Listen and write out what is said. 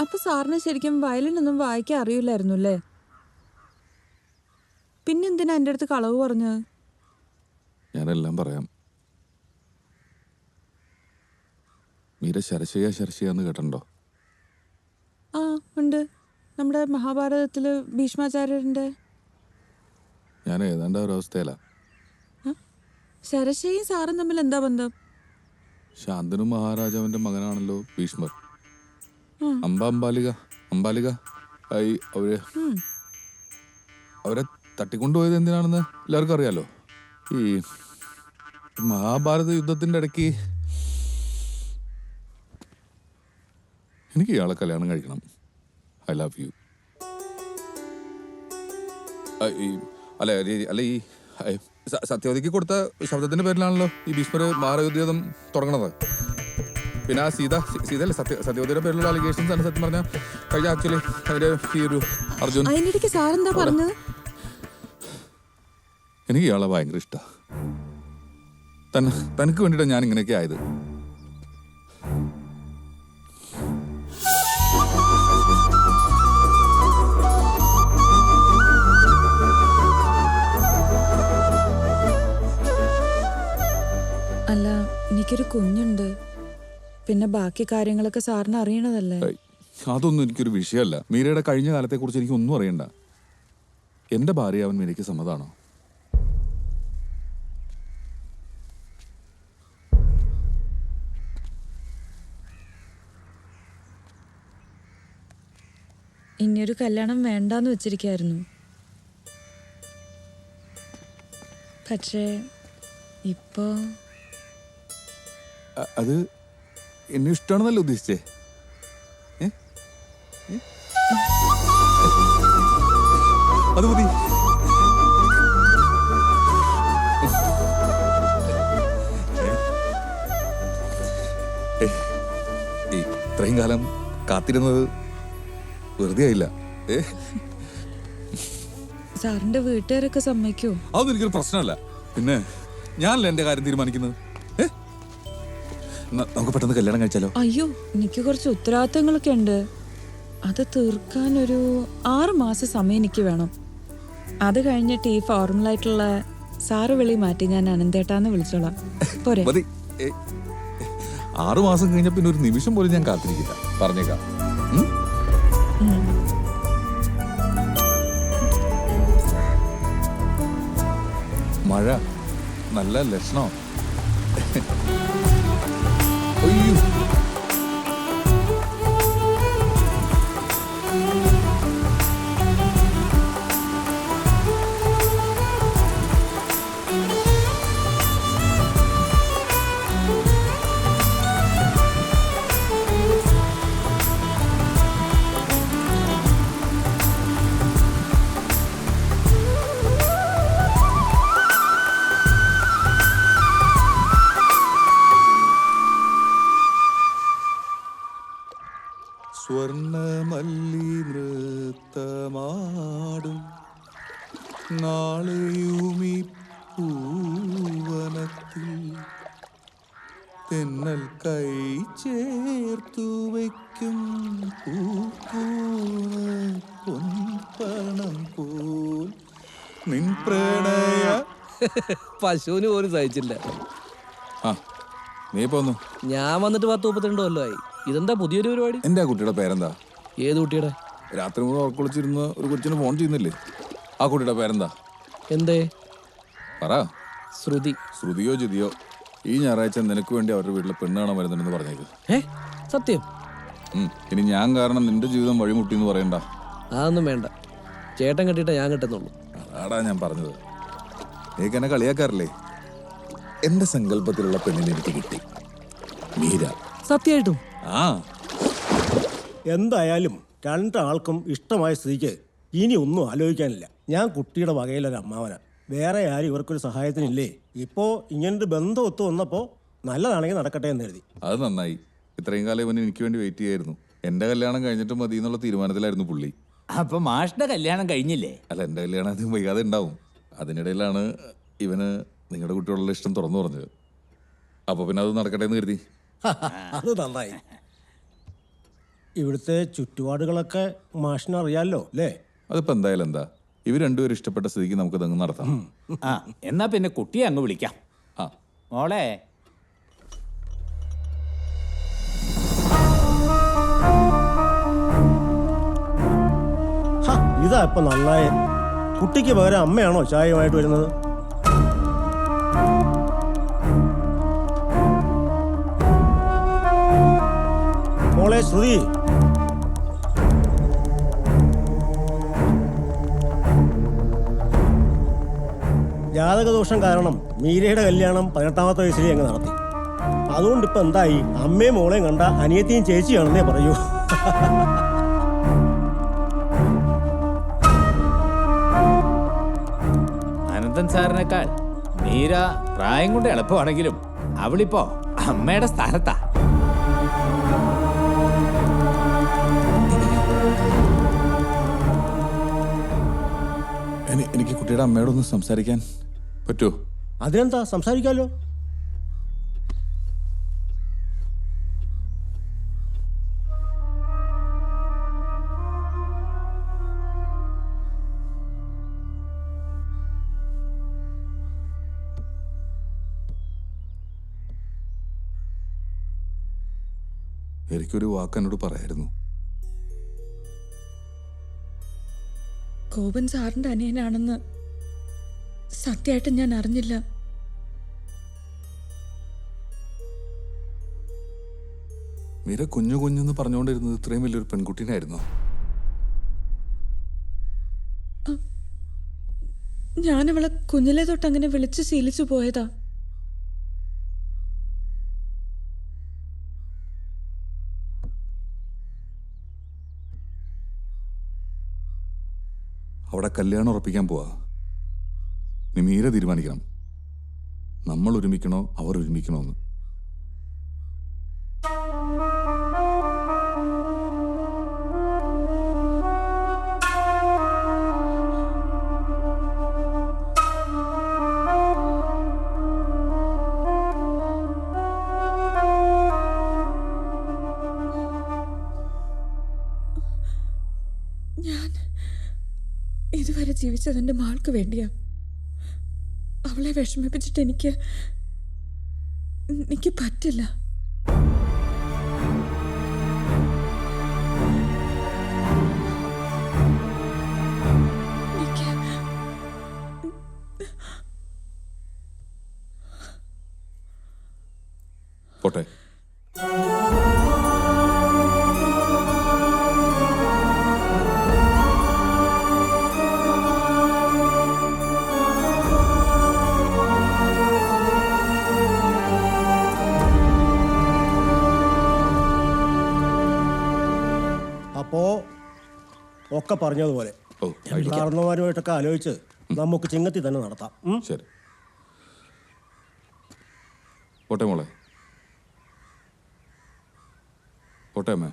അപ്പൊ സാറിന് ശരിക്കും വയലിൻ ഒന്നും വായിക്കാൻ അറിയില്ലായിരുന്നു അല്ലേ? പിന്നെന്തിനാ എൻ്റെ അടുത്ത് കളവ് പറഞ്ഞത്? ഞാനെല്ലാം പറയാം. മീര ശരശയ്യാന്ന് കേട്ടിട്ടുണ്ടോ? ആ ഉണ്ട്. നമ്മുടെ മഹാഭാരതത്തില് ഭീഷ്മാചാര്യരുടെ. ഞാൻ ഏതാണ്ട് ഒരു അവസ്ഥയിലാ. ശരശയും സാറും തമ്മിൽ എന്താ ബന്ധം? ശാന്തനു മഹാരാജാവിന്റെ മകനാണല്ലോ ഭീഷ്മർ. ഉം. അംബാലിക അവരെ തട്ടിക്കൊണ്ടുപോയത് എന്തിനാണെന്ന് എല്ലാവർക്കും അറിയാലോ. ഈ മഹാഭാരത യുദ്ധത്തിന്റെ ഇടയ്ക്ക് എനിക്ക് ഇയാളെ കല്യാണം കഴിക്കണം. I love you. അല്ല ഈ സത്യവതിക്ക് കൊടുത്ത ശബ്ദത്തിന്റെ പേരിലാണല്ലോ ഈ ഭീഷ്മർ മഹായുദ്ധം തുടങ്ങണത്. പിന്നെ ആ സീതല്ലേ സത്യവതിയുടെ പേരിലുള്ള അലിഗേഷൻസ് ആണ് സത്യം പറഞ്ഞ കഴിഞ്ഞ ആക്ച്വലി അതിന്റെ ഈ ഒരു അർജുൻ. അതിനിടയ്ക്ക് സാറെന്താ പറഞ്ഞത്? എനിക്ക് ഇയാളെ ഭയങ്കര ഇഷ്ടമാണ്. തനിക്ക് വേണ്ടിയിട്ടാണ് ഞാൻ ഇങ്ങനെയൊക്കെ ആയത്. അല്ല, എനിക്കൊരു കുഞ്ഞുണ്ട്. പിന്നെ ബാക്കി കാര്യങ്ങളൊക്കെ സാറിന് അറിയണതല്ലേ? അതൊന്നും എനിക്കൊരു വിഷയമല്ല. മീരയുടെ കഴിഞ്ഞ കാലത്തെ കുറിച്ച് എനിക്ക് ഒന്നും അറിയണ്ട. എന്റെ ഭാര്യ അവൻ മീരയ്ക്ക് സമ്മതാണോ? ഇനിയൊരു കല്യാണം വേണ്ടാന്ന് വെച്ചിരിക്കായിരുന്നു. പക്ഷേ ഇപ്പോ അത് എന്നെ ഇഷ്ടമാണെന്നല്ലേ ഉദ്ദേശിച്ചേ? അത് മതി. ഇത്രയും കാലം കാത്തിരുന്നത് വെറുതെ ആയില്ല. സാറിന്റെ വീട്ടുകാരൊക്കെ സമ്മതിക്കോ? അതൊന്നും എനിക്കൊരു പ്രശ്നമല്ല. പിന്നെ ഞാനല്ല എന്റെ കാര്യം തീരുമാനിക്കുന്നത്. നമുക്ക് പെട്ടെന്ന് കല്യാണം കഴിച്ചാലോ? അയ്യോ, എനിക്ക് കുറച്ച് ഉത്തരവാദിത്തങ്ങളൊക്കെ ഉണ്ട്. അത് തീർക്കാൻ ഒരു 6 മാസം സമയം എനിക്ക് വേണം. അത് കഴിഞ്ഞിട്ട് ഈ ഫോർമലായിട്ടുള്ള സാറ് വിളി മാറ്റി ഞാൻ അനന്തേട്ടാന്ന് വിളിച്ചോളാം. പോരെ? 6 മാസം കഴിഞ്ഞ പിന്നെ ഒരു നിമിഷം പോലും ഞാൻ കാത്തിരിക്കില്ല. പറഞ്ഞേക്കാം. മഴ നല്ല ലക്ഷണം. അയ്യോ, സ്വർണമല്ലി നൃത്തമാടും നാളെയുമി പൂവനത്തിൽ തെന്നൽ കൈ ചേർത്തു വയ്ക്കും പൊൻപണം പോൽ നിൻ പ്രണയ. പശുവിന് പോലും സഹിച്ചില്ല. ആ, നീ പോന്നു. ഞാൻ വന്നിട്ട് 10-32 കൊല്ലമായി. ഇതെന്താ പുതിയൊരു പരിപാടി? എന്റെ ആ കുട്ടിയുടെ പേരെന്താ? ഏത് കുട്ടിയുടെ? രാത്രി മുഴുവൻ ഉറക്കൊളിച്ചിരുന്ന് ഒരു കൊച്ചിന് ഫോൺ ചെയ്യുന്നില്ലേ? ആ കുട്ടിയുടെ പേരെന്താ? എന്തേ? പറ. ശ്രുതി. ശ്രുതിയോ ജിതിയോ ഈ ഞായറാഴ്ച നിനക്ക് വേണ്ടി അവരുടെ വീട്ടിലെ പെണ്ണ് കാണാൻ വരുന്നുണ്ടെന്ന് പറഞ്ഞേക്ക്. സത്യം? ഇനി ഞാൻ കാരണം നിന്റെ ജീവിതം വഴിമുട്ടി എന്ന് പറയണ്ട. അതൊന്നും വേണ്ട. ചേട്ടൻ കെട്ടിയിട്ടേ ഞാൻ കെട്ടുന്നുള്ളൂ. അതാടാ ഞാൻ പറഞ്ഞത്. നീക്ക് എന്നെ കളിയാക്കാറില്ലേ? എന്റെ സങ്കല്പത്തിലുള്ള പെണ്ണിനെ എനിക്ക് കിട്ടി. മീര. സത്യമായിട്ടും? ആ, എന്തായാലും രണ്ടാൾക്കും ഇഷ്ടമായ സ്ഥിതിക്ക് ഇനി ഒന്നും ആലോചിക്കാനില്ല. ഞാൻ കുട്ടിയുടെ വകയിലൊരു അമ്മാവനാ. വേറെ ആരും ഇവർക്കൊരു സഹായത്തിനില്ലേ? ഇപ്പോൾ ഇങ്ങനൊരു ബന്ധം ഒത്തു വന്നപ്പോൾ നല്ലതാണെങ്കിൽ നടക്കട്ടെ എന്ന് കരുതി. അത് നന്നായി. ഇത്രയും കാലം ഇവന് എനിക്ക് വേണ്ടി വെയിറ്റ് ചെയ്യായിരുന്നു. എന്റെ കല്യാണം കഴിഞ്ഞിട്ട് മതി എന്നുള്ള തീരുമാനത്തിലായിരുന്നു പുള്ളി. അപ്പൊ മാഷിന്റെ കല്യാണം കഴിഞ്ഞില്ലേ? അല്ല, എന്റെ കല്യാണം അധികം വൈകാതെ ഉണ്ടാവും. അതിനിടയിലാണ് ഇവന് നിങ്ങളുടെ കുട്ടിയോടുള്ള ഇഷ്ടം തുറന്നു പറഞ്ഞത്. അപ്പൊ പിന്നെ അത് നടക്കട്ടെ എന്ന് കരുതി. അത് നന്നായി. ഇവിടുത്തെ ചുറ്റുപാടുകളൊക്കെ മാഷിന് അറിയാമല്ലോ അല്ലേ? അതിപ്പോ എന്തായാലും എന്താ, ഇവർ രണ്ടുപേരും ഇഷ്ടപ്പെട്ട സ്ഥിതിക്ക് നമുക്ക് ഇതങ്ങ് നടത്താം. ആ എന്നാ പിന്നെ കുട്ടിയെ അങ്ങ് വിളിക്കാം. ആ മോളെ ഹ, ഇതാ ഇപ്പൊ നന്നായേ. കുട്ടിക്ക് പകരം അമ്മയാണോ ചായയുമായിട്ട് വരുന്നത്? മോളെ ശ്രുതി, ജാതകദോഷം കാരണം മീരയുടെ കല്യാണം 18ാമത്തെ വയസ്സിൽ അങ്ങ് നടത്തി. അതുകൊണ്ട് ഇപ്പൊ എന്തായി, അമ്മയും മോളെയും കണ്ട അനിയത്തിയും ചേച്ചിയാണെന്നേ പറയൂ. അനന്തൻ സാറിനേക്കാൾ മീര പ്രായം കൊണ്ട് എളുപ്പമാണെങ്കിലും അവളിപ്പോ അമ്മയുടെ സ്ഥാനത്താ. എനിക്ക് കുട്ടിയുടെ അമ്മയോടൊന്ന് സംസാരിക്കാൻ പറ്റുമോ? അതിനെന്താ, സംസാരിക്കാലോ. എനിക്കൊരു വാക്ക് എന്നോട് പറയായിരുന്നു. കോപൻ സാറിന്റെ അനിയനാണെന്ന് സത്യമായിട്ട് ഞാൻ അറിഞ്ഞില്ല. മീര കുഞ്ഞു കുഞ്ഞെന്ന് പറഞ്ഞുകൊണ്ടിരുന്നത് ഇത്രയും വലിയൊരു പെൺകുട്ടീനായിരുന്നു. ഞാനവളെ കുഞ്ഞിലെ തൊട്ട് അങ്ങനെ വിളിച്ച് ശീലിച്ചു പോയതാ. അവിടെ കല്യാണം ഉറപ്പിക്കാൻ പോവാ. ഇനി മീര തീരുമാനിക്കണം, നമ്മൾ ഒരുമിക്കണോ അവർ ഒരുമിക്കണോ എന്ന്. ഞാൻ ഇതുവരെ ജീവിച്ചത് എൻ്റെ മാൾക്ക് വേണ്ടിയാ. അവളെ വിഷമിപ്പിച്ചിട്ട് എനിക്ക് പറ്റില്ല. പോട്ടെ. അപ്പോ ഒക്കെ പറഞ്ഞതുപോലെ ഓ ആയിക്കോട്ടെ. കാരണവന്മാരുമായിട്ടൊക്കെ ആലോചിച്ച് നമുക്ക് ചിങ്ങത്തി തന്നെ നടത്താം. ശരി, പോട്ടെ മോളെ, പോട്ടെ അമ്മേ.